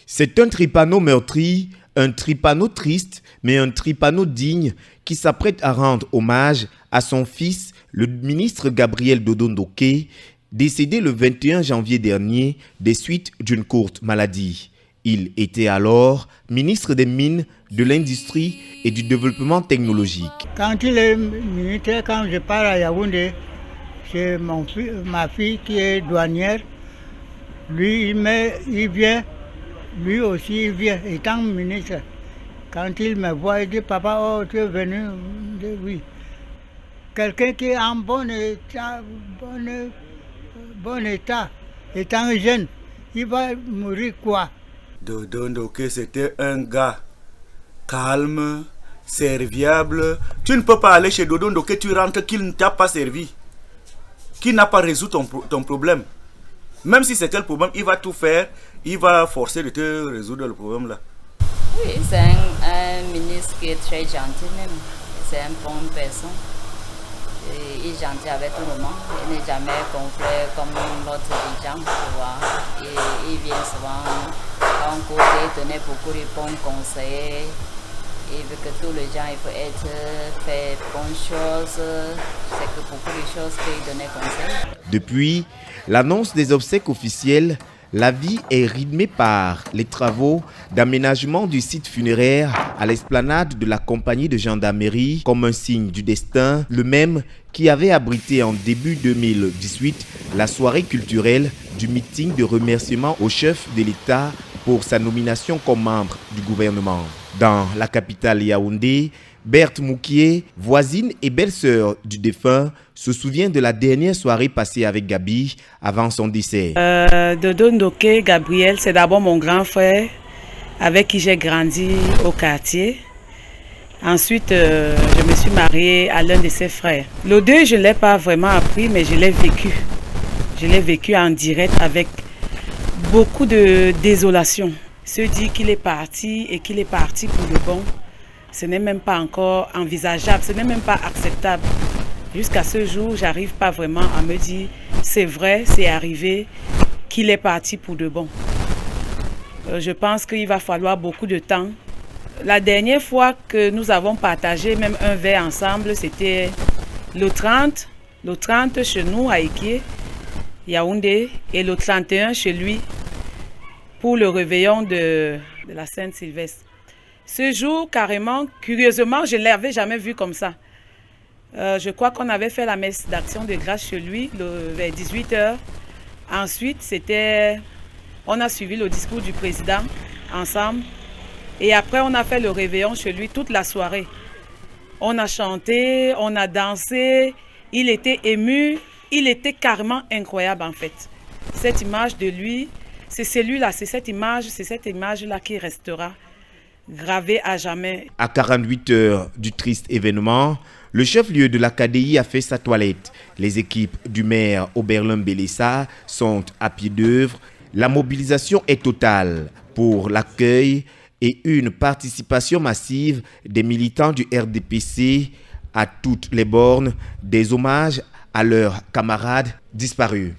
C'est un Tripano meurtri, un Tripano triste, mais un Tripano digne qui s'apprête à rendre hommage à son fils, le ministre Gabriel Dodo Ndoké, décédé le 21 janvier dernier des suites d'une courte maladie. Il était alors ministre des Mines, de l'Industrie et du Développement technologique. Quand il est militaire, quand je pars à Yaoundé, c'est ma fille qui est douanière. Lui, il vient, lui aussi il vient, étant ministre. Quand il me voit, il dit, papa, oh, tu es venu. Je dis, oui. Quelqu'un qui est en bon état, étant jeune, il va mourir quoi? Dodo Ndoké, c'était un gars calme, serviable. Tu ne peux pas aller chez Dodo Ndoké, tu rentres qu'il ne t'a pas servi, qu'il n'a pas résolu ton problème. Même si c'est un problème, il va tout faire, il va forcer de te résoudre le problème là. Oui, c'est un ministre qui est très gentil même. C'est une bonne personne. Il est gentil avec tout le monde. Il n'est jamais complet comme l'autre dirigeant, tu vois. Il vient souvent en cause, il donnait beaucoup de bons conseils. Il veut que tous les gens il faut faire bonnes choses. C'est que beaucoup de choses qu'il donnait conseil. Depuis l'annonce des obsèques officielles, la vie est rythmée par les travaux d'aménagement du site funéraire à l'esplanade de la compagnie de gendarmerie comme un signe du destin, le même qui avait abrité en début 2018 la soirée culturelle du meeting de remerciement au chef de l'État pour sa nomination comme membre du gouvernement. Dans la capitale Yaoundé, Berthe Moukié, voisine et belle-sœur du défunt, se souvient de la dernière soirée passée avec Gabi avant son décès. Dodo Ndoké, Gabriel, c'est d'abord mon grand frère avec qui j'ai grandi au quartier. Ensuite, je me suis mariée à l'un de ses frères. Le deuil, je ne l'ai pas vraiment appris, mais je l'ai vécu. Je l'ai vécu en direct avec beaucoup de désolation. Se dire qu'il est parti et qu'il est parti pour le bon, ce n'est même pas encore envisageable, ce n'est même pas acceptable. Jusqu'à ce jour, j'arrive pas vraiment à me dire c'est vrai, c'est arrivé, qu'il est parti pour de bon. Je pense qu'il va falloir beaucoup de temps. La dernière fois que nous avons partagé même un verre ensemble, c'était le 30 chez nous à Iké, Yaoundé, et le 31 chez lui pour le réveillon de la Sainte-Sylvestre. Ce jour, carrément, curieusement, je ne l'avais jamais vu comme ça. Je crois qu'on avait fait la messe d'action de grâce chez lui vers 18h. Ensuite, on a suivi le discours du président ensemble. Et après, on a fait le réveillon chez lui toute la soirée. On a chanté, on a dansé. Il était ému. Il était carrément incroyable en fait. Cette image de lui, c'est celui-là, c'est cette image-là qui restera gravée à jamais. À 48 heures du triste événement, le chef-lieu de la KDI a fait sa toilette. Les équipes du maire Oberlin Bélessa sont à pied d'œuvre. La mobilisation est totale pour l'accueil et une participation massive des militants du RDPC à toutes les bornes des hommages à leurs camarades disparus.